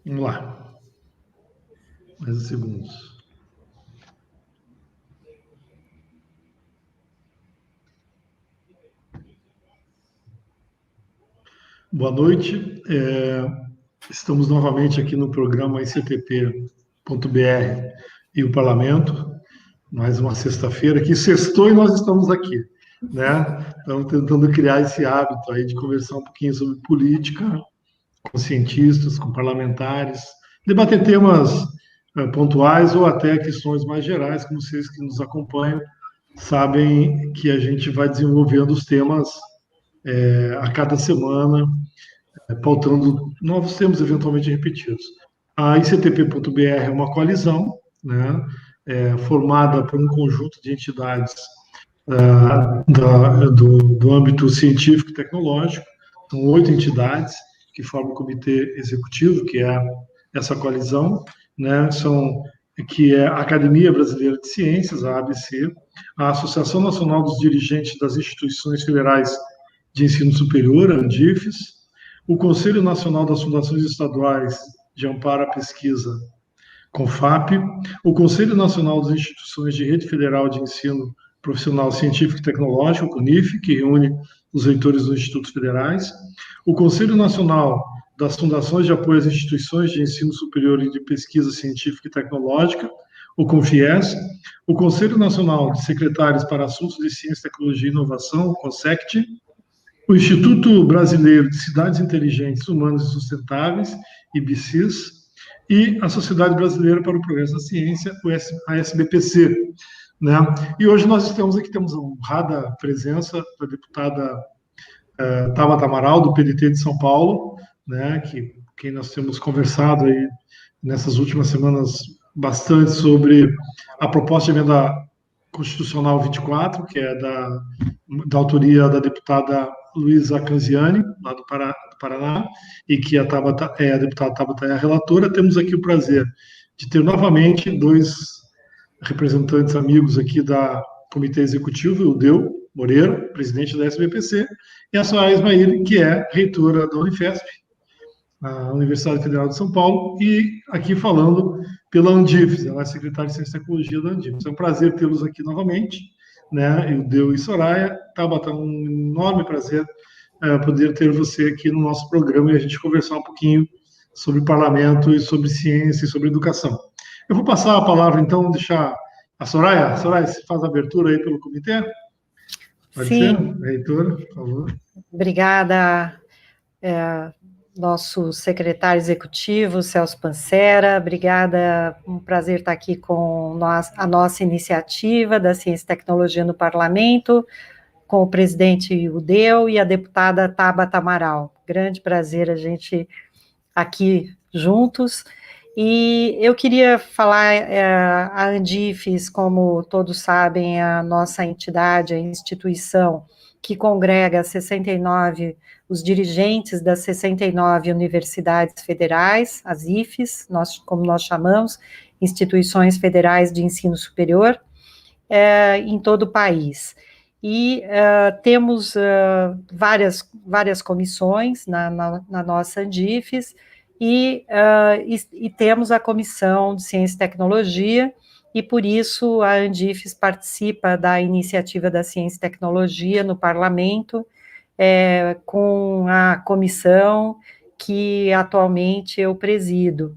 Vamos lá. Mais uns segundos. Boa noite. Estamos novamente aqui no programa ICTP.br e o Parlamento. Mais uma sexta-feira que sextou e nós estamos aqui, né? Estamos tentando criar esse hábito aí de conversar um pouquinho sobre política, com cientistas, com parlamentares, debater temas pontuais ou até questões mais gerais, como vocês que nos acompanham sabem que a gente vai desenvolvendo os temas a cada semana, pautando novos temas eventualmente repetidos. A ICTP.br é uma coalizão, né, formada por um conjunto de entidades do âmbito científico e tecnológico. São 8 entidades que formam o comitê executivo, que é essa coalizão, né, que é a Academia Brasileira de Ciências, a ABC, a Associação Nacional dos Dirigentes das Instituições Federais de Ensino Superior, a ANDIFES, o Conselho Nacional das Fundações Estaduais de Amparo à Pesquisa, CONFAP, o Conselho Nacional das Instituições de Rede Federal de Ensino Profissional Científico e Tecnológico, CONIF, que reúne os reitores dos institutos federais, o Conselho Nacional das Fundações de Apoio às Instituições de Ensino Superior e de Pesquisa Científica e Tecnológica, o CONFIES, o Conselho Nacional de Secretários para Assuntos de Ciência, Tecnologia e Inovação, o CONSECT, o Instituto Brasileiro de Cidades Inteligentes, Humanas e Sustentáveis, IBCIS, e a Sociedade Brasileira para o Progresso da Ciência, a SBPC. Né? E hoje nós temos a honrada presença da deputada Tabata Amaral, do PDT de São Paulo, né, que nós temos conversado aí nessas últimas semanas bastante sobre a proposta de emenda constitucional 24, que é da autoria da deputada Luísa Canziani, lá do Paraná, e que a deputada Tabata é a relatora. Temos aqui o prazer de ter novamente 2 representantes amigos aqui da Comitê Executivo, o Deu Moreira, presidente da SBPC, e a Soraya Ismail, que é reitora da Unifesp, a Universidade Federal de São Paulo, e aqui falando pela Andifes, ela é secretária de Ciência e Tecnologia da Andifes. É um prazer tê-los aqui novamente, né? Eu, Deu e Soraya. Tabata, um enorme prazer poder ter você aqui no nosso programa e a gente conversar um pouquinho sobre parlamento e sobre ciência e sobre educação. Eu vou passar a palavra, então, deixar a Soraya. Soraya, você faz a abertura aí pelo comitê? Pode Sim. ser? Reitora, por favor. Obrigada, nosso secretário executivo, Celso Pancera. Obrigada, um prazer estar aqui com a nossa iniciativa da Ciência e Tecnologia no Parlamento, com o presidente Udeu e a deputada Tabata Amaral. Grande prazer a gente aqui juntos. E eu queria falar, a Andifes, como todos sabem, é a nossa entidade, a instituição que congrega 69, os dirigentes das 69 universidades federais, as IFES, como nós chamamos, Instituições Federais de Ensino Superior, em todo o país. E temos várias comissões na nossa Andifes, e temos a Comissão de Ciência e Tecnologia, e por isso a Andifes participa da iniciativa da Ciência e Tecnologia no Parlamento, com a comissão que atualmente eu presido.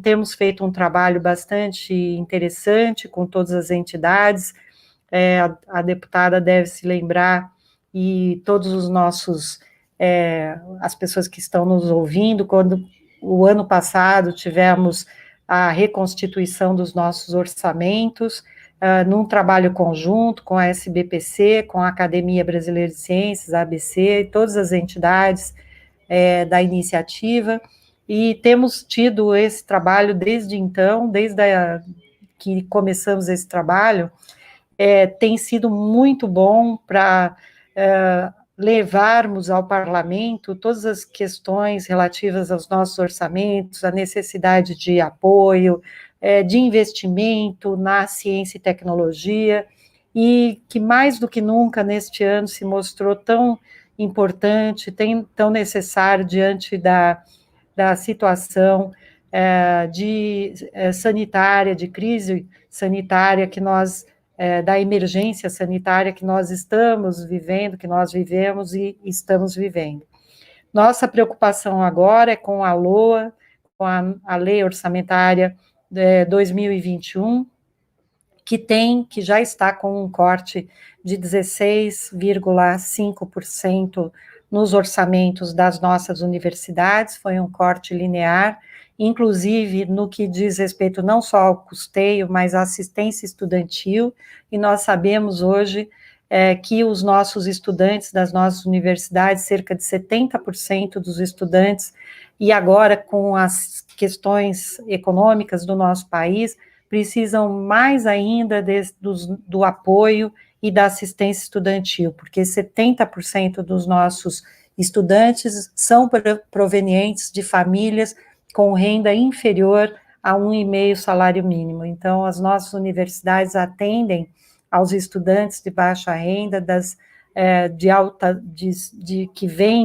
Temos feito um trabalho bastante interessante com todas as entidades. A deputada deve se lembrar, e todos os nossos, as pessoas que estão nos ouvindo, quando o ano passado tivemos a reconstituição dos nossos orçamentos, num trabalho conjunto com a SBPC, com a Academia Brasileira de Ciências, a ABC, e todas as entidades da iniciativa, e temos tido esse trabalho desde então, desde que começamos esse trabalho. Tem sido muito bom para levarmos ao parlamento todas as questões relativas aos nossos orçamentos, a necessidade de apoio de investimento na ciência e tecnologia, e que mais do que nunca neste ano se mostrou tão importante, tão necessário diante da situação sanitária, de crise sanitária que nós, da emergência sanitária que nós estamos vivendo, que nós vivemos e estamos vivendo. Nossa preocupação agora é com a LOA, com a Lei Orçamentária 2021, que já está com um corte de 16,5% nos orçamentos das nossas universidades, foi um corte linear, inclusive no que diz respeito não só ao custeio, mas à assistência estudantil, e nós sabemos hoje que os nossos estudantes das nossas universidades, cerca de 70% dos estudantes, e agora com as questões econômicas do nosso país, precisam mais ainda do apoio e da assistência estudantil, porque 70% dos nossos estudantes são provenientes de famílias com renda inferior a 1,5 salário mínimo. Então, as nossas universidades atendem aos estudantes de baixa renda,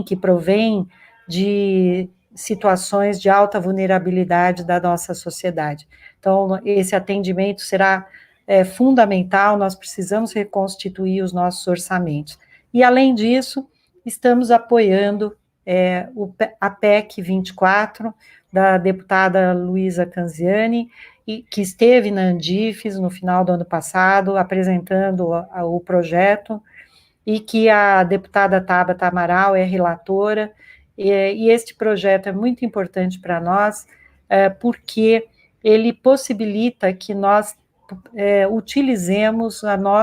que provém de situações de alta vulnerabilidade da nossa sociedade. Então, esse atendimento será fundamental, nós precisamos reconstituir os nossos orçamentos. E, além disso, estamos apoiando a PEC 24, da deputada Luísa Canziani, que esteve na Andifes no final do ano passado, apresentando o projeto, e que a deputada Tabata Amaral é relatora, e este projeto é muito importante para nós, porque ele possibilita que nós utilizemos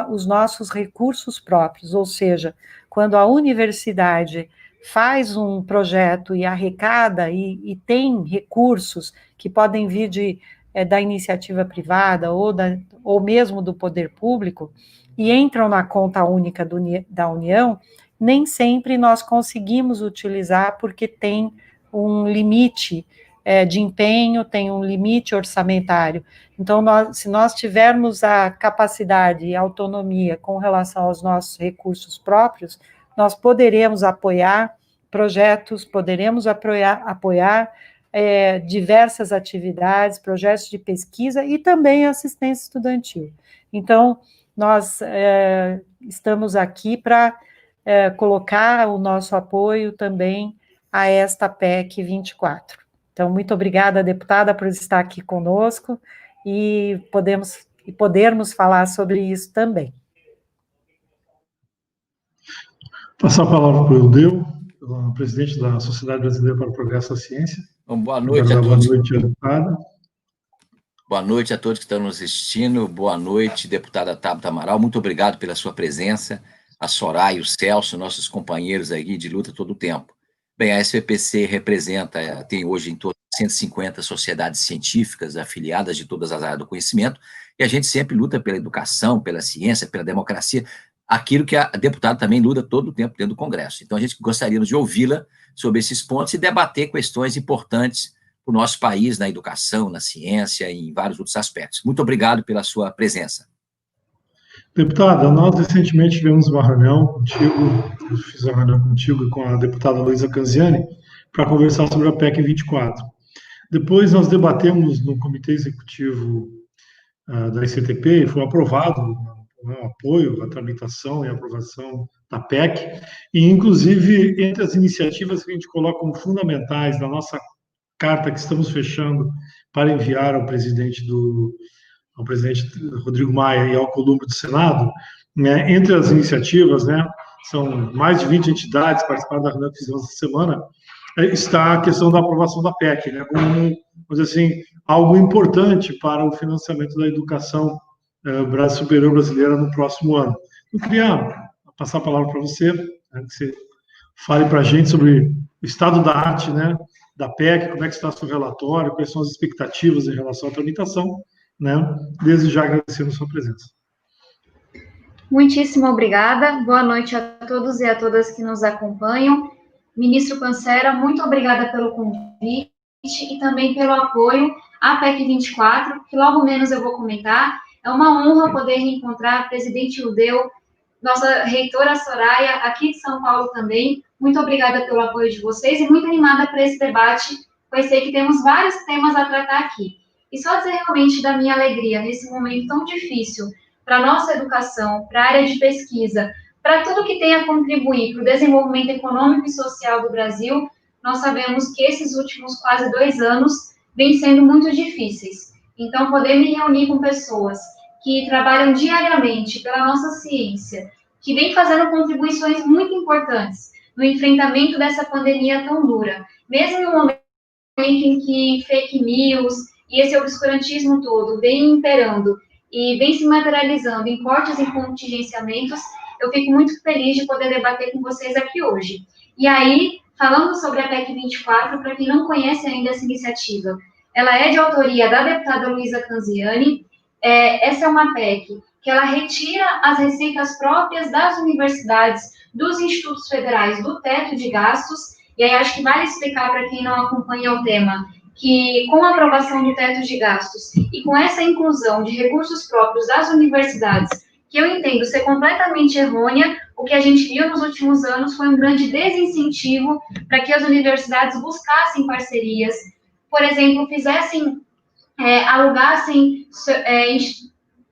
os nossos recursos próprios, ou seja, quando a universidade faz um projeto e arrecada e tem recursos que podem vir da iniciativa privada ou mesmo do poder público, e entram na conta única da União, nem sempre nós conseguimos utilizar, porque tem um limite de empenho, tem um limite orçamentário. Então, se nós tivermos a capacidade e autonomia com relação aos nossos recursos próprios, nós poderemos apoiar projetos, poderemos apoiar diversas atividades, projetos de pesquisa e também assistência estudantil. Então, nós estamos aqui para colocar o nosso apoio também a esta PEC 24. Então, muito obrigada, deputada, por estar aqui conosco e podermos falar sobre isso também. Passar a palavra para o Eudeu, presidente da Sociedade Brasileira para o Progresso da Ciência. Bom, boa noite a todos. Boa noite, deputada. Boa noite a todos que estão nos assistindo. Boa noite, deputada Tabata Amaral. Muito obrigado pela sua presença. A Soraya, o Celso, nossos companheiros aí de luta todo o tempo. Bem, a SBPC tem hoje em torno de 150 sociedades científicas afiliadas de todas as áreas do conhecimento, e a gente sempre luta pela educação, pela ciência, pela democracia, aquilo que a deputada também luta todo o tempo dentro do Congresso. Então, a gente gostaria de ouvi-la sobre esses pontos e debater questões importantes para o nosso país, na educação, na ciência e em vários outros aspectos. Muito obrigado pela sua presença. Deputada, nós recentemente tivemos uma reunião contigo, eu fiz uma reunião contigo e com a deputada Luísa Canziani, para conversar sobre a PEC 24. Depois nós debatemos no Comitê Executivo da ICTP, e foi aprovado o apoio, a tramitação e a aprovação da PEC, e inclusive entre as iniciativas que a gente coloca como fundamentais na nossa carta que estamos fechando para enviar ao presidente Rodrigo Maia e ao Columbo do Senado, né, entre as iniciativas, né, são mais de 20 entidades participaram da reunião que fizemos essa semana, está a questão da aprovação da PEC, né, como, vamos dizer assim, algo importante para o financiamento da educação superior brasileira no próximo ano. Eu queria passar a palavra para você, né, que você fale para a gente sobre o estado da arte, né, da PEC, como é que está o seu relatório, quais são as expectativas em relação à tramitação, né, desde já agradecendo a sua presença. Muitíssimo obrigada, boa noite a todos e a todas que nos acompanham. Ministro Pancera, muito obrigada pelo convite e também pelo apoio a PEC 24, que logo menos eu vou comentar. É uma honra poder reencontrar a presidente Udeu, nossa reitora Soraya, aqui de São Paulo também. Muito obrigada pelo apoio de vocês e muito animada para esse debate, pois sei que temos vários temas a tratar aqui. E só dizer realmente da minha alegria nesse momento tão difícil para a nossa educação, para a área de pesquisa, para tudo que tem a contribuir para o desenvolvimento econômico e social do Brasil. Nós sabemos que esses últimos quase 2 anos vêm sendo muito difíceis. Então, poder me reunir com pessoas que trabalham diariamente pela nossa ciência, que vem fazendo contribuições muito importantes no enfrentamento dessa pandemia tão dura, mesmo no momento em que fake news e esse obscurantismo todo vem imperando e vem se materializando em cortes e contingenciamentos, eu fico muito feliz de poder debater com vocês aqui hoje. E aí, falando sobre a PEC 24, para quem não conhece ainda essa iniciativa, ela é de autoria da deputada Luísa Canziani. Essa é uma PEC que ela retira as receitas próprias das universidades, dos institutos federais, do teto de gastos, e aí acho que vale explicar para quem não acompanha o tema, que com a aprovação do teto de gastos e com essa inclusão de recursos próprios das universidades, que eu entendo ser completamente errônea, o que a gente viu nos últimos anos foi um grande desincentivo para que as universidades buscassem parcerias, por exemplo, alugassem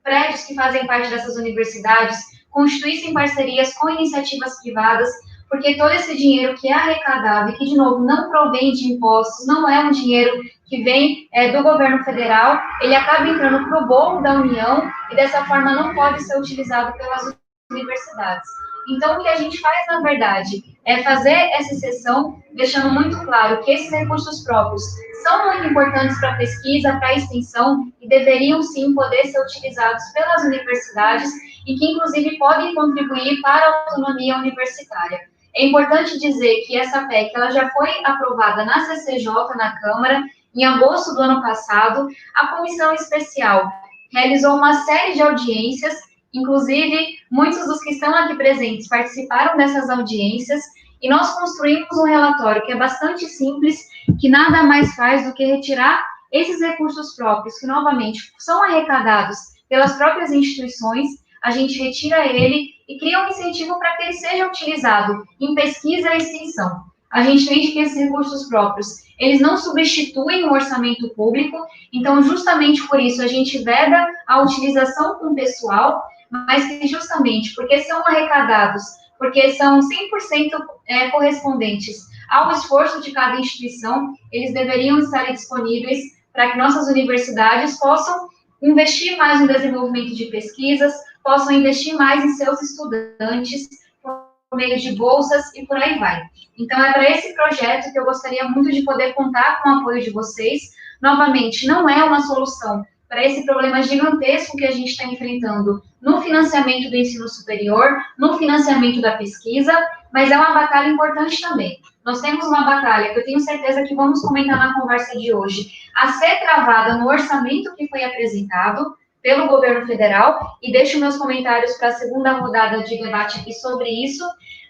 prédios que fazem parte dessas universidades, constituíssem parcerias com iniciativas privadas, porque todo esse dinheiro que é arrecadado e que, de novo, não provém de impostos, não é um dinheiro que vem do governo federal, ele acaba entrando para o bolo da União e, dessa forma, não pode ser utilizado pelas universidades. Então, o que a gente faz, na verdade, é fazer essa exceção, deixando muito claro que esses recursos próprios são muito importantes para a pesquisa, para a extensão, e deveriam, sim, poder ser utilizados pelas universidades e que, inclusive, podem contribuir para a autonomia universitária. É importante dizer que essa PEC ela já foi aprovada na CCJ, na Câmara, em agosto do ano passado. A comissão especial realizou uma série de audiências, inclusive, muitos dos que estão aqui presentes participaram dessas audiências, e nós construímos um relatório que é bastante simples, que nada mais faz do que retirar esses recursos próprios, que, novamente, são arrecadados pelas próprias instituições, a gente retira ele e cria um incentivo para que ele seja utilizado em pesquisa e extensão. A gente entende que esses recursos próprios, eles não substituem o orçamento público, então, justamente por isso, a gente veda a utilização com o pessoal, mas que justamente porque são arrecadados, porque são 100% correspondentes ao esforço de cada instituição, eles deveriam estar disponíveis para que nossas universidades possam investir mais no desenvolvimento de pesquisas, possam investir mais em seus estudantes, por meio de bolsas e por aí vai. Então, é para esse projeto que eu gostaria muito de poder contar com o apoio de vocês. Novamente, não é uma solução para esse problema gigantesco que a gente está enfrentando no financiamento do ensino superior, no financiamento da pesquisa, mas é uma batalha importante também. Nós temos uma batalha que eu tenho certeza que vamos comentar na conversa de hoje, a ser travada no orçamento que foi apresentado pelo governo federal, e deixo meus comentários para a segunda rodada de debate aqui sobre isso,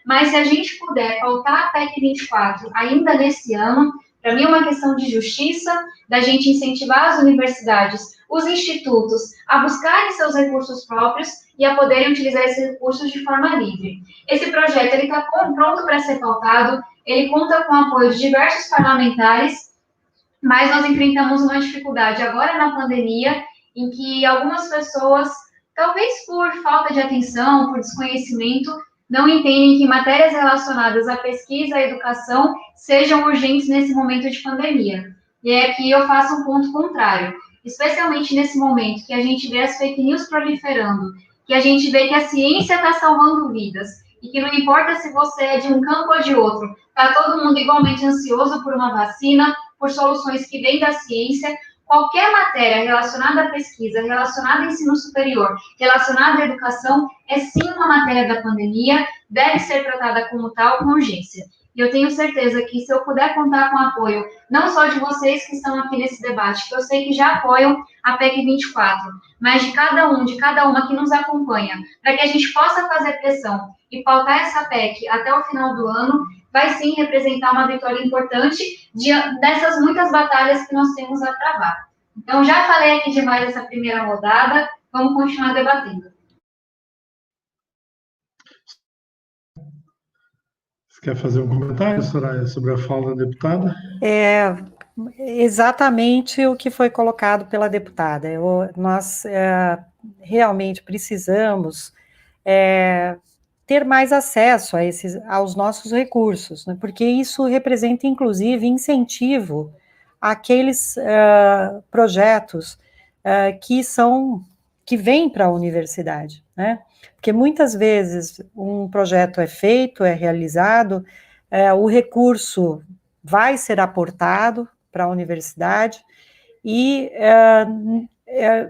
mas se a gente puder pautar a PEC 24 ainda nesse ano, para mim é uma questão de justiça, da gente incentivar as universidades, os institutos, a buscarem seus recursos próprios e a poderem utilizar esses recursos de forma livre. Esse projeto está pronto para ser pautado, ele conta com o apoio de diversos parlamentares, mas nós enfrentamos uma dificuldade agora na pandemia, em que algumas pessoas, talvez por falta de atenção, por desconhecimento, não entendem que matérias relacionadas à pesquisa e à educação sejam urgentes nesse momento de pandemia. E é aqui eu faço um ponto contrário, especialmente nesse momento que a gente vê as fake news proliferando, que a gente vê que a ciência está salvando vidas, e que não importa se você é de um campo ou de outro, está todo mundo igualmente ansioso por uma vacina, por soluções que vêm da ciência. Qualquer matéria relacionada à pesquisa, relacionada ao ensino superior, relacionada à educação, é sim uma matéria da pandemia, deve ser tratada como tal, com urgência. E eu tenho certeza que se eu puder contar com o apoio, não só de vocês que estão aqui nesse debate, que eu sei que já apoiam a PEC 24, mas de cada um, de cada uma que nos acompanha, para que a gente possa fazer pressão e pautar essa PEC até o final do ano, vai sim representar uma vitória importante dessas muitas batalhas que nós temos a travar. Então, já falei aqui demais essa primeira rodada, vamos continuar debatendo. Você quer fazer um comentário, Soraya, sobre a fala da deputada? É exatamente o que foi colocado pela deputada. Nós realmente precisamos ter mais acesso aos nossos recursos, né, porque isso representa, inclusive, incentivo àqueles projetos que vêm para a universidade, né? Porque muitas vezes um projeto é feito, é realizado, o recurso vai ser aportado para a universidade e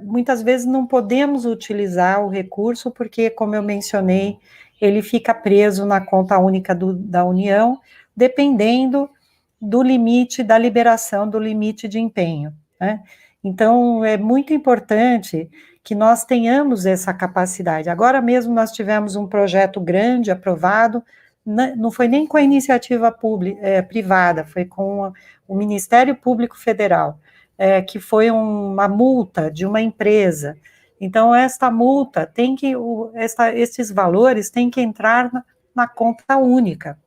muitas vezes não podemos utilizar o recurso porque, como eu mencionei, ele fica preso na conta única da União, dependendo do limite da liberação do limite de empenho, né? Então, é muito importante que nós tenhamos essa capacidade. Agora mesmo nós tivemos um projeto grande aprovado, não foi nem com a iniciativa privada, foi com o Ministério Público Federal, que foi uma multa de uma empresa. Então, esta multa esses valores têm que entrar na conta única.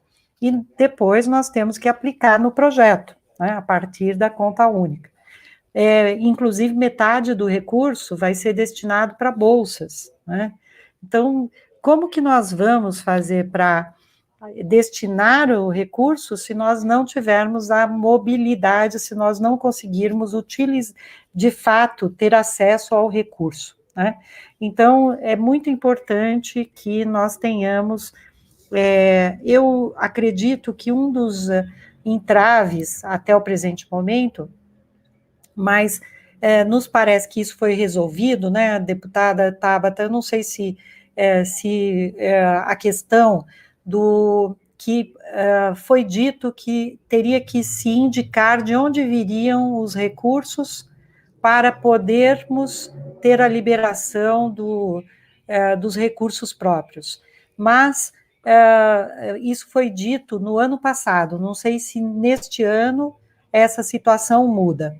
E depois nós temos que aplicar no projeto, né, a partir da conta única. Inclusive, metade do recurso vai ser destinado para bolsas, né? Então, como que nós vamos fazer para destinar o recurso se nós não tivermos a mobilidade, se nós não conseguirmos de fato ter acesso ao recurso, né? Então, é muito importante que nós tenhamos, eu acredito que um dos entraves até o presente momento, mas nos parece que isso foi resolvido, né, deputada Tabata, eu não sei se a questão do que foi dito que teria que se indicar de onde viriam os recursos para podermos ter a liberação dos recursos próprios. Mas isso foi dito no ano passado, não sei se neste ano essa situação muda.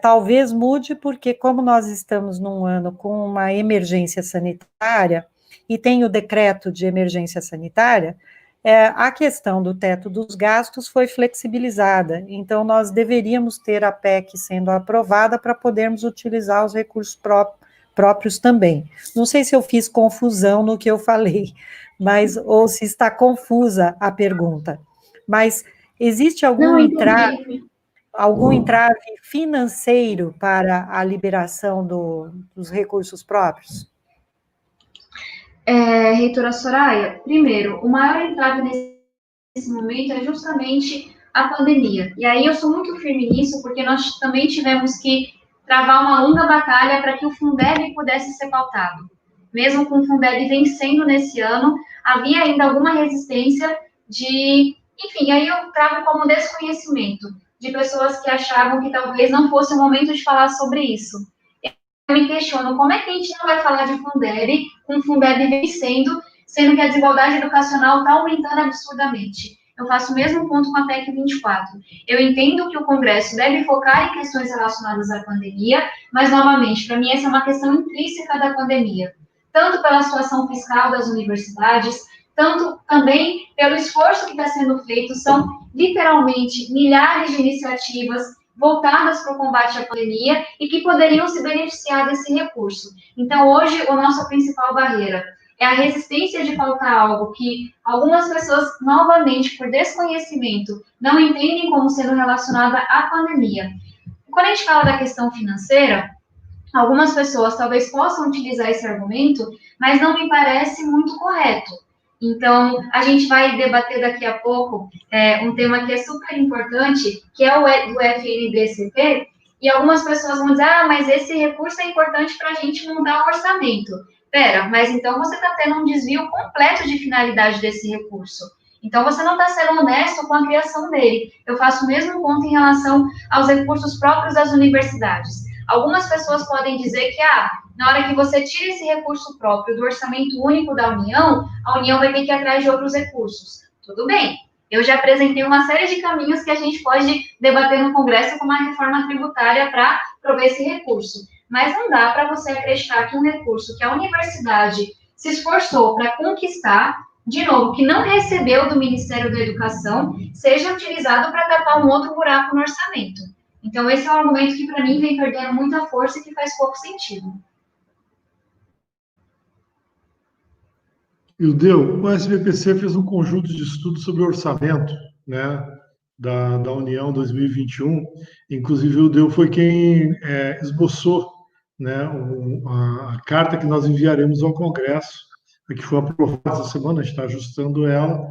Talvez mude, porque como nós estamos num ano com uma emergência sanitária, e tem o decreto de emergência sanitária, a questão do teto dos gastos foi flexibilizada, então nós deveríamos ter a PEC sendo aprovada para podermos utilizar os recursos próprios também. Não sei se eu fiz confusão no que eu falei, ou se está confusa a pergunta, mas existe algum entrave financeiro para a liberação dos recursos próprios? Reitora Soraya, primeiro, o maior entrave nesse momento é justamente a pandemia. E aí eu sou muito firme nisso, porque nós também tivemos que travar uma longa batalha para que o Fundeb pudesse ser pautado. Mesmo com o Fundeb vencendo nesse ano, havia ainda alguma resistência enfim, aí eu trago como desconhecimento de pessoas que achavam que talvez não fosse o momento de falar sobre isso. Eu me questiono, como é que a gente não vai falar de Fundeb, com o Fundeb vencendo, sendo que a desigualdade educacional está aumentando absurdamente? Eu faço o mesmo ponto com a PEC 24. Eu entendo que o Congresso deve focar em questões relacionadas à pandemia, mas, novamente, para mim essa é uma questão intrínseca da pandemia. Tanto pela situação fiscal das universidades, tanto também pelo esforço que está sendo feito, são literalmente milhares de iniciativas voltadas para o combate à pandemia e que poderiam se beneficiar desse recurso. Então, hoje, a nossa principal barreira é a resistência de pautar algo que algumas pessoas, novamente, por desconhecimento, não entendem como sendo relacionada à pandemia. Quando a gente fala da questão financeira, algumas pessoas talvez possam utilizar esse argumento, mas não me parece muito correto. Então, a gente vai debater daqui a pouco um tema que é super importante, que é o do FNDCP, e algumas pessoas vão dizer, mas esse recurso é importante para a gente mudar o orçamento. Pera, mas então você está tendo um desvio completo de finalidade desse recurso. Então, você não está sendo honesto com a criação dele. Eu faço o mesmo ponto em relação aos recursos próprios das universidades. Algumas pessoas podem dizer que, na hora que você tira esse recurso próprio do orçamento único da União, a União vai ter que ir atrás de outros recursos. Tudo bem. Eu já apresentei uma série de caminhos que a gente pode debater no Congresso com uma reforma tributária para prover esse recurso. Mas não dá para você acreditar que um recurso que a universidade se esforçou para conquistar, de novo, que não recebeu do Ministério da Educação, seja utilizado para tapar um outro buraco no orçamento. Então, esse é um argumento que, para mim, vem perdendo muita força e que faz pouco sentido. Ildeu, o SBPC fez um conjunto de estudos sobre orçamento, né, da União 2021. Inclusive, o Ildeu foi quem esboçou, né, a carta que nós enviaremos ao Congresso, que foi aprovada essa semana, a gente está ajustando ela,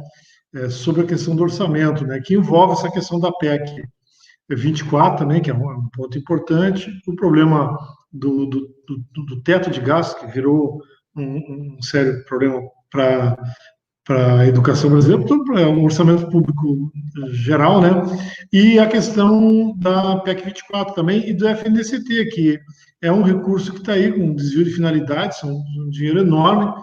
sobre a questão do orçamento, né, que envolve essa questão da PEC 24 também, que é um ponto importante, o problema do teto de gastos, que virou um sério problema para a educação brasileira, para o orçamento público geral, né? E a questão da PEC 24 também e do FNDCT, que é um recurso que está aí com desvio de finalidade, são um dinheiro enorme.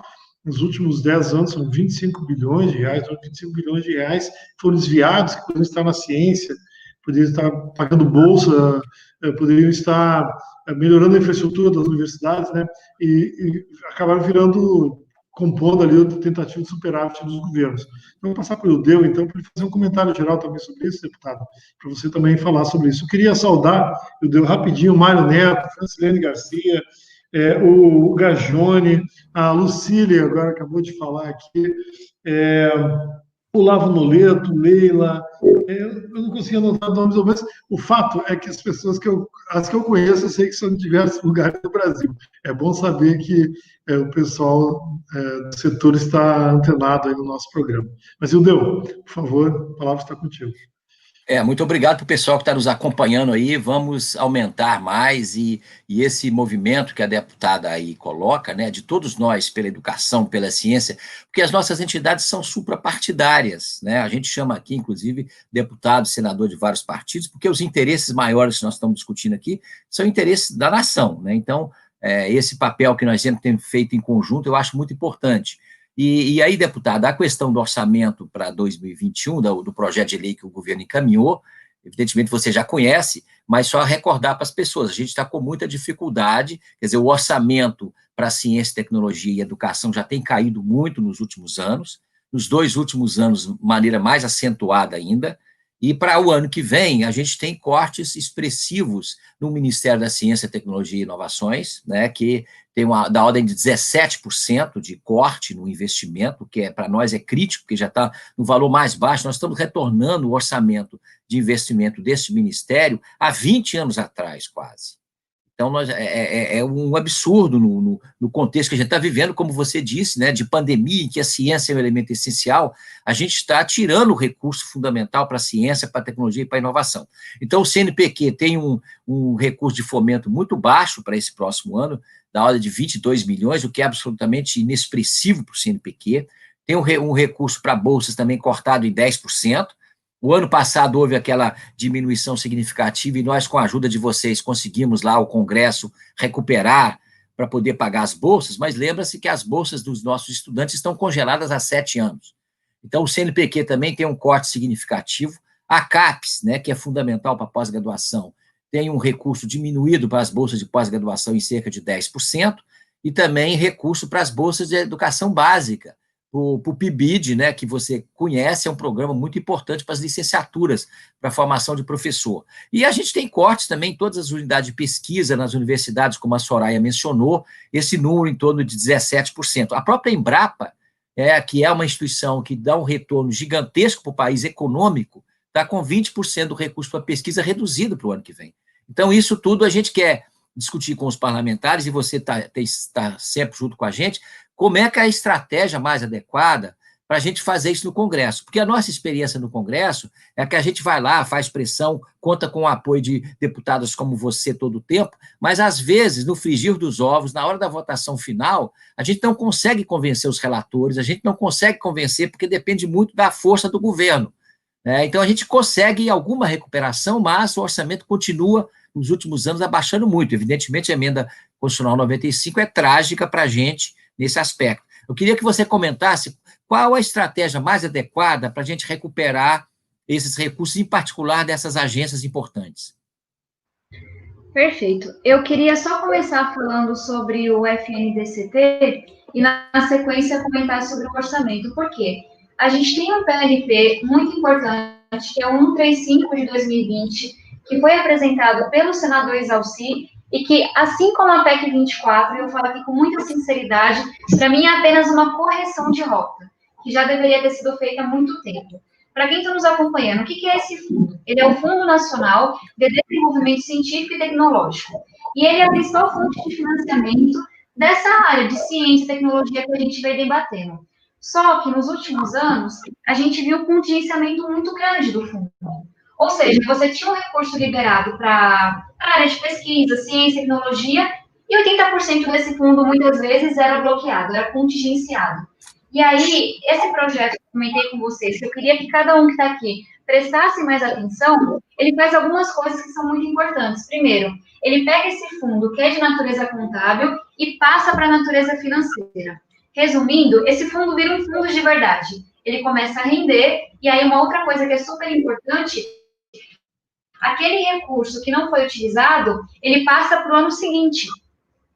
Nos últimos 10 anos, são 25 bilhões de reais, 25 bilhões de reais foram desviados, que poderiam estar na ciência, poderiam estar pagando bolsa, poderiam estar melhorando a infraestrutura das universidades, né? E acabaram compondo ali outra tentativa de superávit dos governos. Então, vou passar para o Ildeu, então, para ele fazer um comentário geral também sobre isso, deputado, para você também falar sobre isso. Eu queria saudar, Ildeu, rapidinho, o Mário Neto, Francilene Garcia, o Gajone, a Lucília, agora acabou de falar aqui, o Lavo Noleto, Leila, eu não consigo anotar nomes, mas o fato é que as pessoas as que eu conheço, eu sei que são de diversos lugares do Brasil. É bom saber que o pessoal do setor está antenado aí no nosso programa. Mas, Ildeu, por favor, a palavra está contigo. Muito obrigado para o pessoal que está nos acompanhando aí, vamos aumentar mais e esse movimento que a deputada aí coloca, né, de todos nós pela educação, pela ciência, porque as nossas entidades são suprapartidárias, né, a gente chama aqui, inclusive, deputado, senador de vários partidos, porque os interesses maiores que nós estamos discutindo aqui são interesses da nação, né, então, esse papel que nós sempre temos feito em conjunto, eu acho muito importante. E aí, deputada, a questão do orçamento para 2021, do projeto de lei que o governo encaminhou, evidentemente você já conhece, mas só recordar para as pessoas, a gente está com muita dificuldade, quer dizer, o orçamento para ciência, tecnologia e educação já tem caído muito nos últimos anos, nos 2 últimos anos, de maneira mais acentuada ainda, e para o ano que vem, a gente tem cortes expressivos no Ministério da Ciência, Tecnologia e Inovações, né, que tem da ordem de 17% de corte no investimento, que para nós é crítico, porque já está no valor mais baixo. Nós estamos retornando o orçamento de investimento desse ministério há 20 anos atrás, quase. Então, é um absurdo no contexto que a gente está vivendo, como você disse, né, de pandemia, em que a ciência é um elemento essencial, a gente está tirando o recurso fundamental para a ciência, para a tecnologia e para a inovação. Então, o CNPq tem um recurso de fomento muito baixo para esse próximo ano, da ordem de 22 milhões, o que é absolutamente inexpressivo para o CNPq. Tem um recurso para bolsas também cortado em 10%. O ano passado houve aquela diminuição significativa e nós, com a ajuda de vocês, conseguimos lá o Congresso recuperar para poder pagar as bolsas, mas lembra-se que as bolsas dos nossos estudantes estão congeladas há 7 anos. Então, o CNPq também tem um corte significativo. A CAPES, né, que é fundamental para a pós-graduação, tem um recurso diminuído para as bolsas de pós-graduação em cerca de 10%, e também recurso para as bolsas de educação básica. O PIBID, né, que você conhece, é um programa muito importante para as licenciaturas, para a formação de professor. E a gente tem cortes também em todas as unidades de pesquisa nas universidades, como a Soraya mencionou, esse número em torno de 17%. A própria Embrapa, que é uma instituição que dá um retorno gigantesco para o país econômico, está com 20% do recurso para pesquisa reduzido para o ano que vem. Então, isso tudo a gente quer discutir com os parlamentares, e você está sempre junto com a gente, como é que é a estratégia mais adequada para a gente fazer isso no Congresso. Porque a nossa experiência no Congresso é que a gente vai lá, faz pressão, conta com o apoio de deputados como você todo o tempo, mas, às vezes, no frigir dos ovos, na hora da votação final, a gente não consegue convencer os relatores, a gente não consegue convencer, porque depende muito da força do governo. Então, a gente consegue alguma recuperação, mas o orçamento continua, nos últimos anos, abaixando muito. Evidentemente, a emenda constitucional 95 é trágica para a gente nesse aspecto. Eu queria que você comentasse qual a estratégia mais adequada para a gente recuperar esses recursos, em particular dessas agências importantes. Perfeito. Eu queria só começar falando sobre o FNDCT e, na sequência, comentar sobre o orçamento. Por quê? A gente tem um PLP muito importante, que é o 135 de 2020, que foi apresentado pelo senador Exalci, e que, assim como a PEC 24, eu falo aqui com muita sinceridade, para mim é apenas uma correção de rota, que já deveria ter sido feita há muito tempo. Para quem está nos acompanhando, o que é esse fundo? Ele é o Fundo Nacional de Desenvolvimento Científico e Tecnológico. E ele é a principal fonte de financiamento dessa área de ciência e tecnologia que a gente vem debatendo. Só que nos últimos anos, a gente viu um contingenciamento muito grande do fundo. Ou seja, você tinha um recurso liberado para a área de pesquisa, ciência e tecnologia, e 80% desse fundo, muitas vezes, era bloqueado, era contingenciado. E aí, esse projeto que eu comentei com vocês, que eu queria que cada um que está aqui prestasse mais atenção, ele faz algumas coisas que são muito importantes. Primeiro, ele pega esse fundo, que é de natureza contábil, e passa para a natureza financeira. Resumindo, esse fundo vira um fundo de verdade. Ele começa a render, e aí uma outra coisa que é super importante, aquele recurso que não foi utilizado, ele passa para o ano seguinte,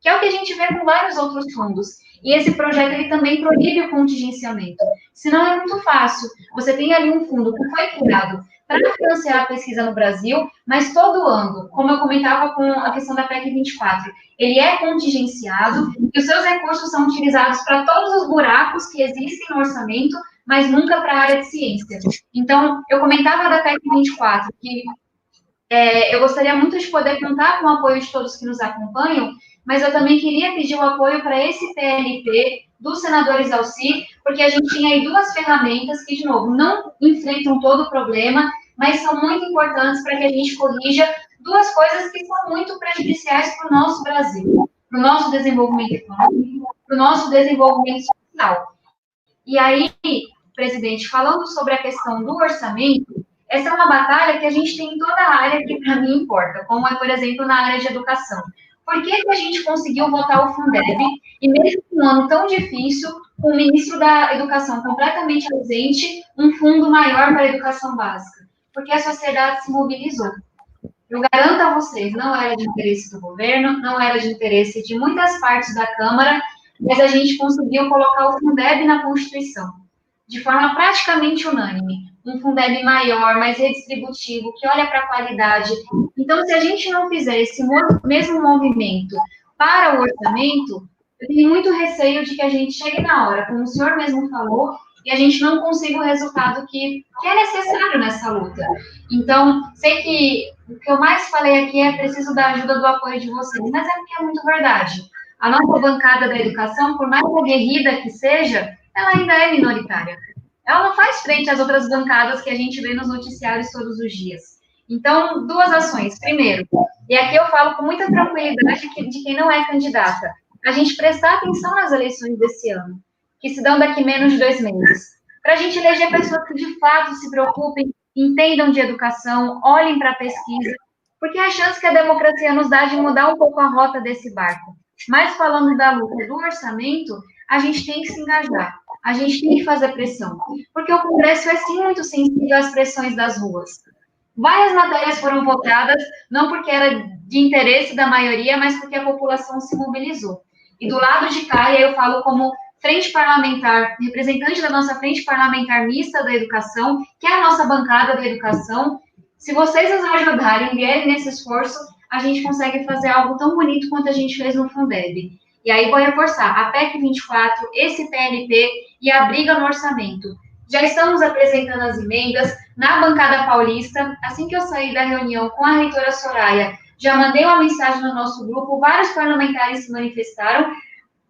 que é o que a gente vê com vários outros fundos. E esse projeto, ele também proíbe o contingenciamento. Senão é muito fácil. Você tem ali um fundo que foi criado para financiar a pesquisa no Brasil, mas todo ano, como eu comentava com a questão da PEC 24, ele é contingenciado e os seus recursos são utilizados para todos os buracos que existem no orçamento, mas nunca para a área de ciência. Então, eu comentava da PEC 24, que eu gostaria muito de poder contar com o apoio de todos que nos acompanham, mas eu também queria pedir o apoio para esse PLP do senador Exalci, porque a gente tinha aí duas ferramentas que, de novo, não enfrentam todo o problema, mas são muito importantes para que a gente corrija duas coisas que são muito prejudiciais para o nosso Brasil, para o nosso desenvolvimento econômico, para o nosso desenvolvimento social. E aí, presidente, falando sobre a questão do orçamento, essa é uma batalha que a gente tem em toda a área que, para mim, importa, como é, por exemplo, na área de educação. Por que a gente conseguiu votar o Fundeb, e mesmo num ano tão difícil, com o ministro da Educação completamente ausente, um fundo maior para a educação básica? Porque a sociedade se mobilizou. Eu garanto a vocês, não era de interesse do governo, não era de interesse de muitas partes da Câmara, mas a gente conseguiu colocar o Fundeb na Constituição, de forma praticamente unânime. Um Fundeb maior, mais redistributivo, que olha para a qualidade. Então, se a gente não fizer esse mesmo movimento para o orçamento, eu tenho muito receio de que a gente chegue na hora, como o senhor mesmo falou, e a gente não consiga o resultado que é necessário nessa luta. Então, sei que o que eu mais falei aqui é preciso da ajuda, do apoio de vocês, mas é porque é muito verdade. A nossa bancada da educação, por mais aguerrida que seja, ela ainda é minoritária. Ela não faz frente às outras bancadas que a gente vê nos noticiários todos os dias. Então, duas ações. Primeiro, e aqui eu falo com muita tranquilidade de quem não é candidata, a gente prestar atenção nas eleições desse ano, que se dão daqui menos de 2 meses, para a gente eleger pessoas que de fato se preocupem, entendam de educação, olhem para a pesquisa, porque é a chance que a democracia nos dá de mudar um pouco a rota desse barco. Mas falando da luta do orçamento, a gente tem que se engajar. A gente tem que fazer pressão, porque o Congresso é, sim, muito sensível às pressões das ruas. Várias matérias foram votadas, não porque era de interesse da maioria, mas porque a população se mobilizou. E do lado de cá, eu falo como frente parlamentar, representante da nossa frente parlamentar mista da educação, que é a nossa bancada da educação, se vocês nos ajudarem, vierem nesse esforço, a gente consegue fazer algo tão bonito quanto a gente fez no Fundeb. E aí vou reforçar, a PEC 24, esse PLP e a briga no orçamento. Já estamos apresentando as emendas na bancada paulista. Assim que eu saí da reunião com a reitora Soraya, já mandei uma mensagem no nosso grupo, vários parlamentares se manifestaram.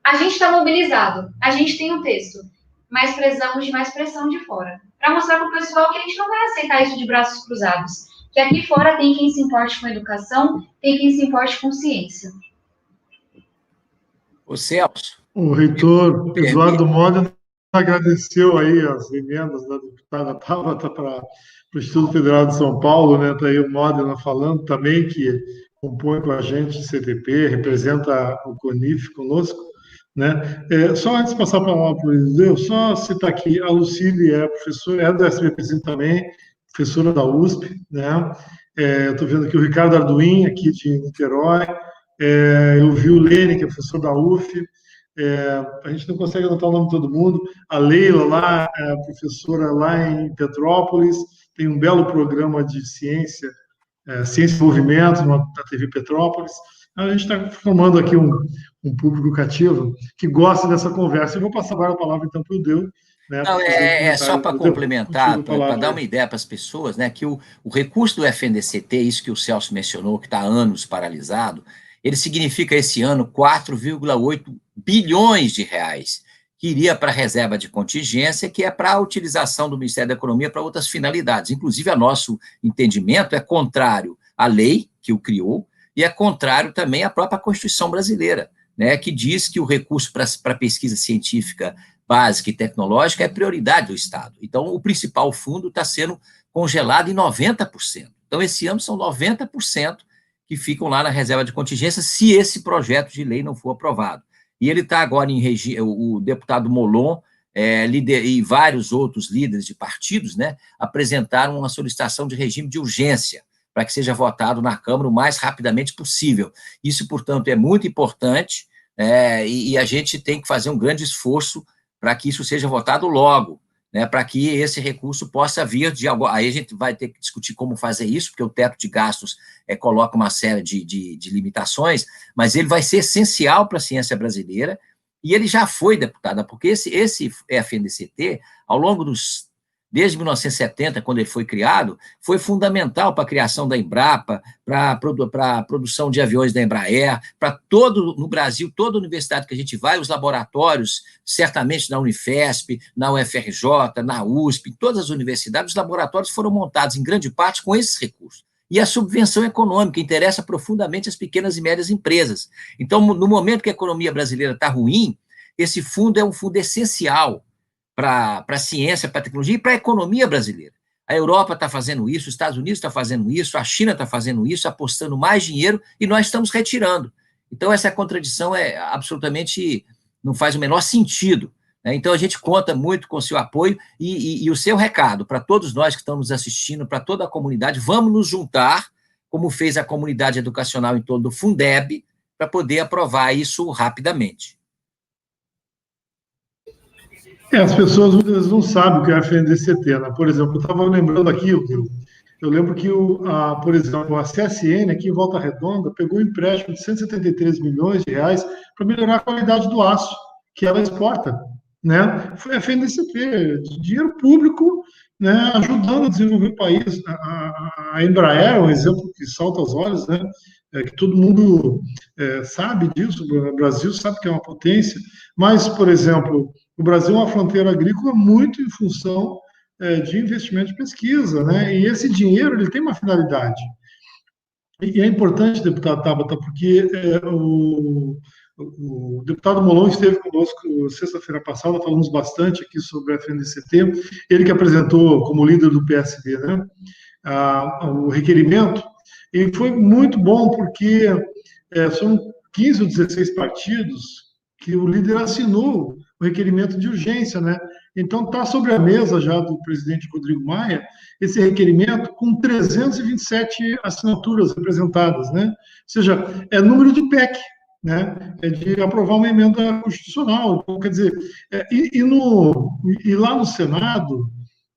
A gente está mobilizado, a gente tem um texto, mas precisamos de mais pressão de fora, para mostrar para o pessoal que a gente não vai aceitar isso de braços cruzados, que aqui fora tem quem se importe com educação, tem quem se importe com ciência. O Celso. O reitor Eduardo Modena agradeceu aí as emendas da deputada Tabata para o Instituto Federal de São Paulo, né? Está aí o Modena falando também, que compõe com a gente o CTP, representa o CONIF conosco, né? Só antes de passar a palavra para o Eliseu, só citar aqui, a Lucília é professora, é do SBPC também, professora da USP, né? Eu estou vendo aqui o Ricardo Arduin, aqui de Niterói. Eu vi o Lene, que é professor da UF. A gente não consegue anotar o nome de todo mundo. A Leila, lá, professora lá em Petrópolis, tem um belo programa de ciência, Ciência e Movimento, na TV Petrópolis. A gente está formando aqui um público cativo que gosta dessa conversa. Eu vou passar agora a palavra, então, para o Deu. Né, não, só para complementar, para dar uma ideia para as pessoas, né, que o recurso do FNDCT, isso que o Celso mencionou, que está há anos paralisado, ele significa esse ano 4,8 bilhões de reais, que iria para a reserva de contingência, que é para a utilização do Ministério da Economia para outras finalidades. Inclusive, a nosso entendimento é contrário à lei que o criou e é contrário também à própria Constituição brasileira, né, que diz que o recurso para pesquisa científica básica e tecnológica é prioridade do Estado. Então, o principal fundo está sendo congelado em 90%. Então, esse ano são 90% que ficam lá na reserva de contingência, se esse projeto de lei não for aprovado. E ele está agora em regime, o deputado Molon e vários outros líderes de partidos, né, apresentaram uma solicitação de regime de urgência para que seja votado na Câmara o mais rapidamente possível. Isso, portanto, é muito importante, e a gente tem que fazer um grande esforço para que isso seja votado logo, né, para que esse recurso possa vir de algo. Aí a gente vai ter que discutir como fazer isso, porque o teto de gastos coloca uma série de limitações, mas ele vai ser essencial para a ciência brasileira, e ele já foi, deputada, porque esse FNDCT, ao longo desde 1970, quando ele foi criado, foi fundamental para a criação da Embrapa, para a produção de aviões da Embraer, para no Brasil, toda universidade que a gente vai, os laboratórios, certamente na Unifesp, na UFRJ, na USP, em todas as universidades, os laboratórios foram montados em grande parte com esses recursos. E a subvenção econômica interessa profundamente as pequenas e médias empresas. Então, no momento que a economia brasileira está ruim, esse fundo é um fundo essencial para a ciência, para a tecnologia e para a economia brasileira. A Europa está fazendo isso, os Estados Unidos está fazendo isso, a China está fazendo isso, apostando mais dinheiro, e nós estamos retirando. Então, essa contradição absolutamente não faz o menor sentido, né? Então, a gente conta muito com o seu apoio e o seu recado para todos nós que estamos assistindo, para toda a comunidade. Vamos nos juntar, como fez a comunidade educacional em torno do Fundeb, para poder aprovar isso rapidamente. As pessoas muitas vezes não sabem o que é a FNDCT, né? Por exemplo, eu estava lembrando aqui, eu lembro que, por exemplo, a CSN, aqui em Volta Redonda, pegou um empréstimo de 173 milhões de reais para melhorar a qualidade do aço que ela exporta, né? Foi a FNDCT, dinheiro público, né, ajudando a desenvolver o país. A Embraer é um exemplo que salta aos olhos, né? Que todo mundo sabe disso, o Brasil sabe que é uma potência, mas, por exemplo, o Brasil é uma fronteira agrícola muito em função de investimento de pesquisa, né? E esse dinheiro ele tem uma finalidade. E é importante, deputado Tabata, porque o deputado Molon esteve conosco sexta-feira passada, falamos bastante aqui sobre a FNDCT, ele que apresentou como líder do PSD, né, o requerimento, e foi muito bom porque são 15 ou 16 partidos que o líder assinou o requerimento de urgência, né? Então, está sobre a mesa já do presidente Rodrigo Maia esse requerimento com 327 assinaturas representadas, né? Ou seja, é número de PEC, né? É de aprovar uma emenda constitucional. Então, quer dizer, e lá no Senado,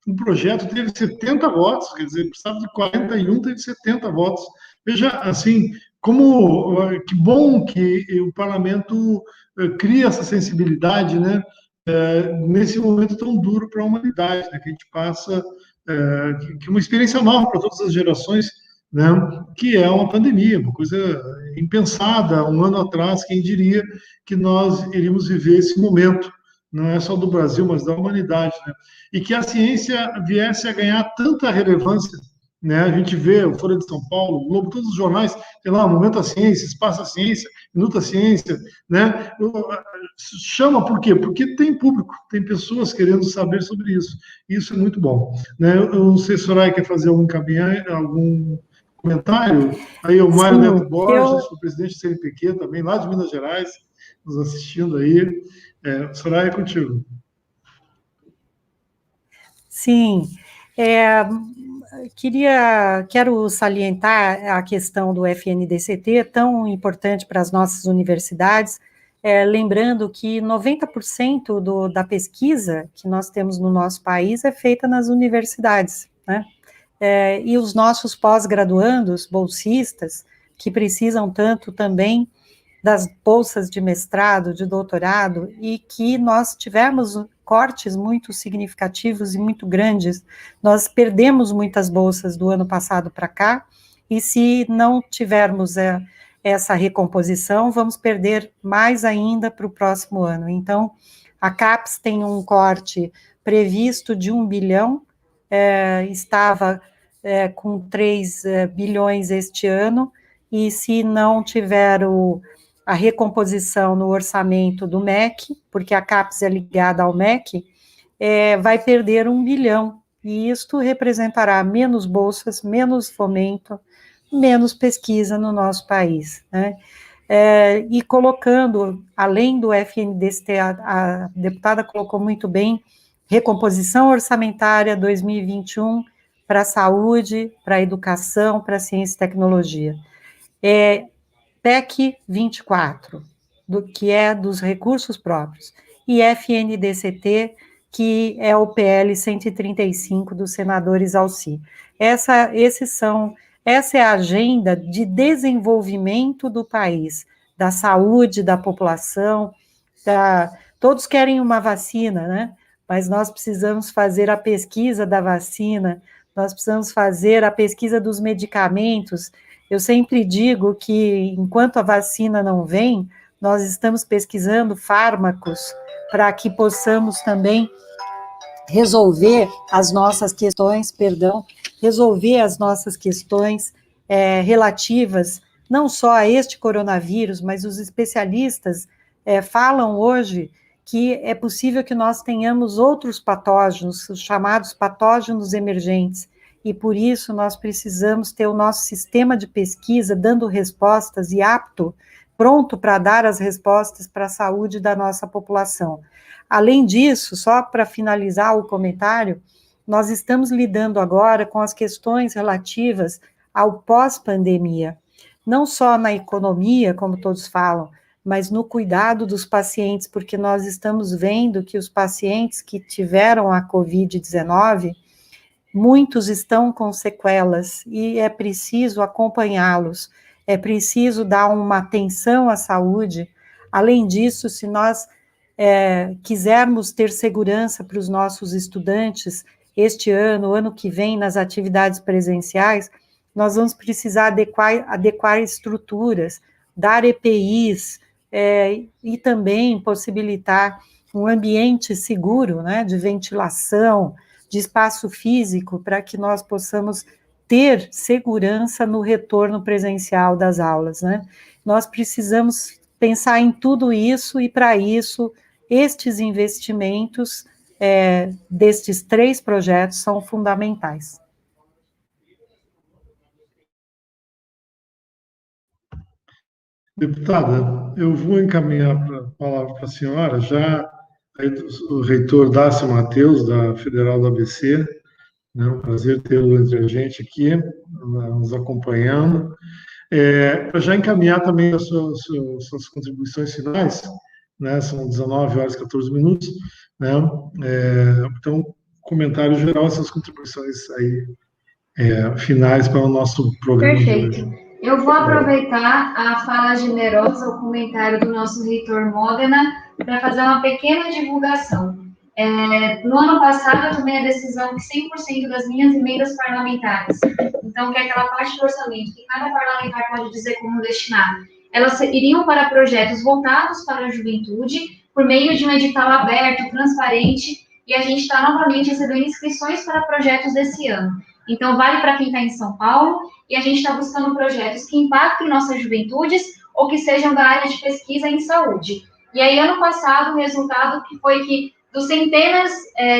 o projeto teve 70 votos, quer dizer, precisava de 41, teve 70 votos. Veja, assim, que bom que o parlamento cria essa sensibilidade, né? Nesse momento tão duro para a humanidade, né? Que a gente passa, que é uma experiência nova para todas as gerações, né? Que é uma pandemia, uma coisa impensada. Um ano atrás, quem diria que nós iríamos viver esse momento? Não é só do Brasil, mas da humanidade, né? E que a ciência viesse a ganhar tanta relevância, né? A gente vê o Folha de São Paulo, o Globo, todos os jornais, tem lá, Momento da Ciência, Espaço da Ciência, Minuto da Ciência, né? Chama por quê? Porque tem público, tem pessoas querendo saber sobre isso. Isso é muito bom, né? Eu não sei se a Soraya quer fazer algum comentário. Aí o Mário Neto Borges, o presidente do CNPq também, lá de Minas Gerais, nos assistindo aí. Soraya, é contigo. Sim, Quero salientar a questão do FNDCT, tão importante para as nossas universidades, lembrando que 90% da pesquisa que nós temos no nosso país é feita nas universidades, né? E os nossos pós-graduandos, bolsistas, que precisam tanto também das bolsas de mestrado, de doutorado, e que nós tivemos cortes muito significativos e muito grandes. Nós perdemos muitas bolsas do ano passado para cá, e se não tivermos essa recomposição, vamos perder mais ainda para o próximo ano. Então, a CAPES tem um corte previsto de 1 bilhão, estava com 3 bilhões este ano, e se não tiver a recomposição no orçamento do MEC, porque a CAPES é ligada ao MEC, vai perder 1 bilhão, e isto representará menos bolsas, menos fomento, menos pesquisa no nosso país, né? E colocando, além do FNDCT, a deputada colocou muito bem, recomposição orçamentária 2021 para a saúde, para a educação, para a ciência e tecnologia. PEC 24, que é dos recursos próprios, e FNDCT, que é o PL 135 dos senadores Alci. Essa é a agenda de desenvolvimento do país, da saúde da população, todos querem uma vacina, né? Mas nós precisamos fazer a pesquisa da vacina, nós precisamos fazer a pesquisa dos medicamentos. Eu sempre digo que, enquanto a vacina não vem, nós estamos pesquisando fármacos para que possamos também resolver as nossas questões, relativas não só a este coronavírus, mas os especialistas falam hoje que é possível que nós tenhamos outros patógenos, os chamados patógenos emergentes, e por isso nós precisamos ter o nosso sistema de pesquisa dando respostas e pronto para dar as respostas para a saúde da nossa população. Além disso, só para finalizar o comentário, nós estamos lidando agora com as questões relativas ao pós-pandemia, não só na economia, como todos falam, mas no cuidado dos pacientes, porque nós estamos vendo que os pacientes que tiveram a Covid-19, muitos estão com sequelas, e é preciso acompanhá-los, é preciso dar uma atenção à saúde. Além disso, se nós quisermos ter segurança para os nossos estudantes este ano, ano que vem, nas atividades presenciais, nós vamos precisar adequar estruturas, dar EPIs, e também possibilitar um ambiente seguro, né, de ventilação, de espaço físico, para que nós possamos ter segurança no retorno presencial das aulas, né? Nós precisamos pensar em tudo isso, e para isso, estes investimentos destes 3 projetos são fundamentais. Deputada, eu vou encaminhar a palavra para a senhora, já o reitor Dácio Mateus, da Federal do ABC, né, um prazer tê-lo entre a gente aqui, nos acompanhando, para já encaminhar também as suas contribuições finais, né, são 19h14, né, então, comentário geral, essas contribuições aí, finais para o nosso programa. Perfeito. Eu vou aproveitar a fala generosa, o comentário do nosso reitor Modena, para fazer uma pequena divulgação. No ano passado, eu tomei a decisão que 100% das minhas emendas parlamentares, então, que é aquela parte do orçamento que cada parlamentar pode dizer como destinar, elas iriam para projetos voltados para a juventude, por meio de um edital aberto, transparente, e a gente está novamente recebendo inscrições para projetos desse ano. Então, vale para quem está em São Paulo, e a gente está buscando projetos que impactem nossas juventudes ou que sejam da área de pesquisa em saúde. E aí, ano passado, o resultado foi que, dos centenas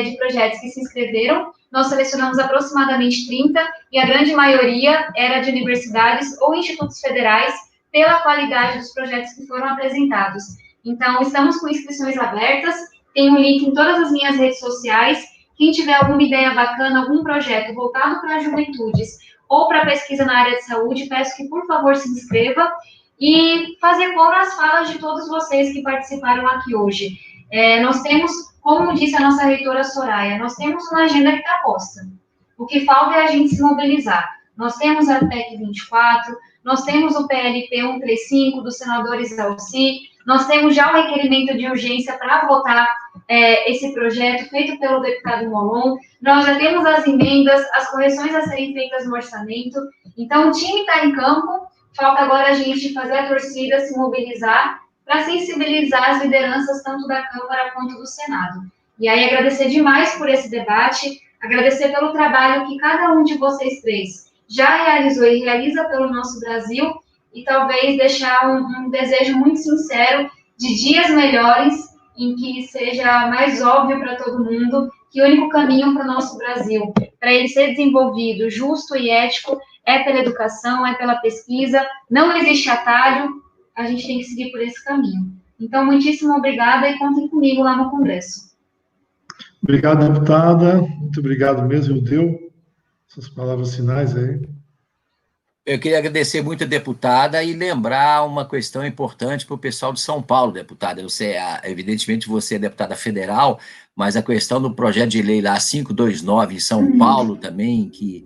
de projetos que se inscreveram, nós selecionamos aproximadamente 30, e a grande maioria era de universidades ou institutos federais, pela qualidade dos projetos que foram apresentados. Então, estamos com inscrições abertas, tem um link em todas as minhas redes sociais, Quem tiver alguma ideia bacana, algum projeto voltado para as juventudes ou para pesquisa na área de saúde, peço que, por favor, se inscreva e fazer coro às falas de todos vocês que participaram aqui hoje. Nós temos, como disse a nossa reitora Soraya, nós temos uma agenda que está posta. O que falta é a gente se mobilizar. Nós temos a PEC 24, nós temos o PLP 135 dos senadores Alci, nós temos já o requerimento de urgência para votar esse projeto feito pelo deputado Molon, nós já temos as emendas, as correções a serem feitas no orçamento, então o time está em campo, falta agora a gente fazer a torcida se mobilizar para sensibilizar as lideranças tanto da Câmara quanto do Senado. E aí agradecer demais por esse debate, agradecer pelo trabalho que cada um de vocês três já realizou e realiza pelo nosso Brasil, e talvez deixar um desejo muito sincero de dias melhores, em que seja mais óbvio para todo mundo que o único caminho para o nosso Brasil, para ele ser desenvolvido, justo e ético, é pela educação, é pela pesquisa, não existe atalho, a gente tem que seguir por esse caminho. Então, muitíssimo obrigada e contem comigo lá no Congresso. Obrigado, deputada. Muito obrigado mesmo, deu essas palavras finais aí. Eu queria agradecer muito a deputada e lembrar uma questão importante para o pessoal de São Paulo, deputada. Evidentemente, você é deputada federal, mas a questão do projeto de lei lá 529 em São Paulo também, que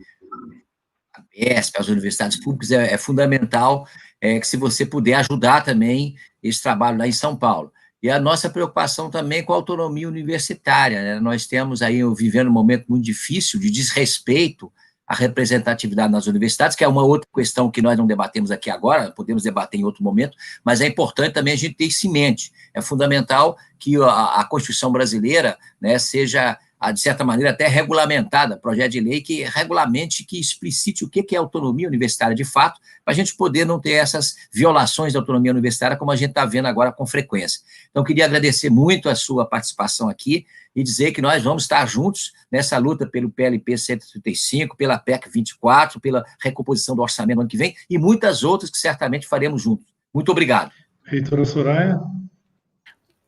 a BESP, as universidades públicas, é fundamental que se você puder ajudar também esse trabalho lá em São Paulo. E a nossa preocupação também com a autonomia universitária, né? Nós temos aí, vivendo um momento muito difícil de desrespeito à representatividade nas universidades, que é uma outra questão que nós não debatemos aqui agora, podemos debater em outro momento, mas é importante também a gente ter isso em mente. É fundamental que a Constituição brasileira, né, seja, de certa maneira, até regulamentada, projeto de lei que regulamente, que explicite o que é autonomia universitária de fato, para a gente poder não ter essas violações da autonomia universitária, como a gente está vendo agora com frequência. Então, queria agradecer muito a sua participação aqui e dizer que nós vamos estar juntos nessa luta pelo PLP 135, pela PEC 24, pela recomposição do orçamento no ano que vem, e muitas outras que certamente faremos juntos. Muito obrigado. Reitora Soraya.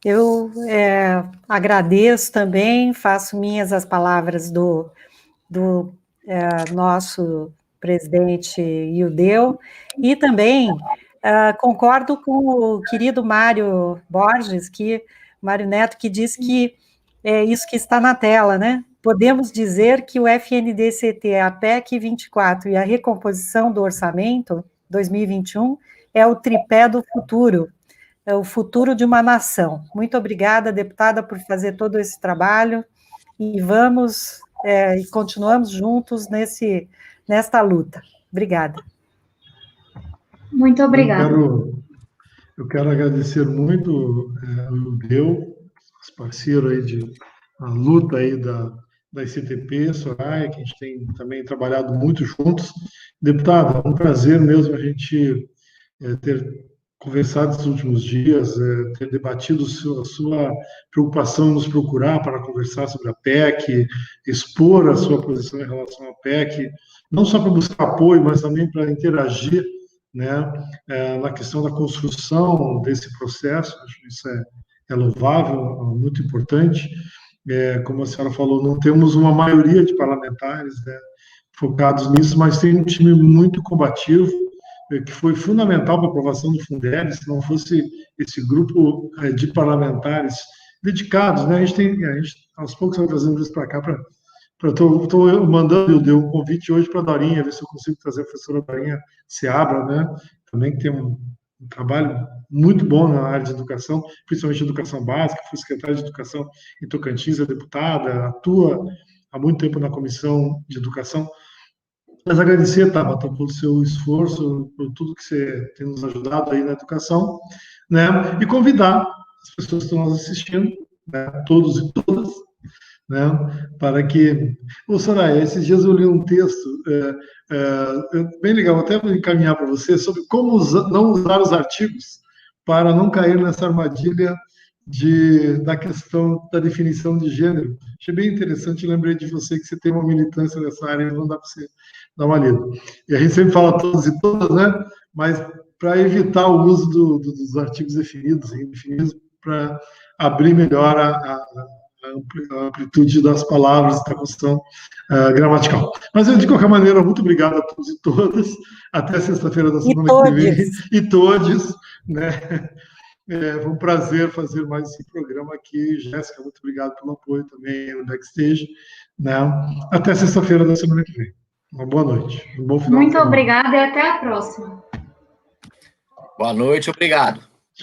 Eu agradeço também, faço minhas as palavras do nosso presidente Ildeu, e também concordo com o querido Mário Borges, Mário Neto, que diz que é isso que está na tela, né? Podemos dizer que o FNDCT, a PEC 24 e a recomposição do orçamento 2021 é o tripé do futuro, é o futuro de uma nação. Muito obrigada, deputada, por fazer todo esse trabalho, e vamos e continuamos juntos nesta luta. Obrigada. Muito obrigada. Eu quero agradecer muito ao Ildeu, os parceiros aí a luta aí da ICTP, Soraya, que a gente tem também trabalhado muito juntos. Deputada, é um prazer mesmo a gente ter conversado esses últimos dias, ter debatido a sua preocupação em nos procurar para conversar sobre a PEC, expor a sua posição em relação à PEC, não só para buscar apoio, mas também para interagir, né, na questão da construção desse processo. Acho que isso é louvável, muito importante. Como a senhora falou, não temos uma maioria de parlamentares, né, focados nisso, mas tem um time muito combativo, que foi fundamental para a aprovação do Fundeb. Se não fosse esse grupo de parlamentares dedicados, né, a gente aos poucos vai trazendo isso para cá, estou mandando, deu um convite hoje para a Dorinha, ver se eu consigo trazer a professora Dorinha Seabra, né, também que tem um trabalho muito bom na área de educação, principalmente educação básica, foi secretária de Educação em Tocantins, é deputada, atua há muito tempo na Comissão de Educação. Mas agradecer, Tabata, pelo seu esforço, por tudo que você tem nos ajudado aí na educação, né, e convidar as pessoas que estão nos assistindo, né, todos e todas, né, para que... Soraya, esses dias eu li um texto bem legal, até vou encaminhar para você, sobre como não usar os artigos para não cair nessa armadilha da questão da definição de gênero. Achei bem interessante, lembrei de você, que você tem uma militância nessa área, não dá para você dar uma lida. E a gente sempre fala todos e todas, né, mas para evitar o uso dos artigos definidos e indefinidos, para abrir melhor a a amplitude das palavras, da construção gramatical. Mas, de qualquer maneira, muito obrigado a todos e todas. Até sexta-feira da semana que vem. E todos, né? Foi um prazer fazer mais esse programa aqui. Jéssica, muito obrigado pelo apoio também no backstage. Né? Até sexta-feira da semana que vem. Uma boa noite. Um bom final de semana. Muito obrigada e até a próxima. Boa noite, obrigado.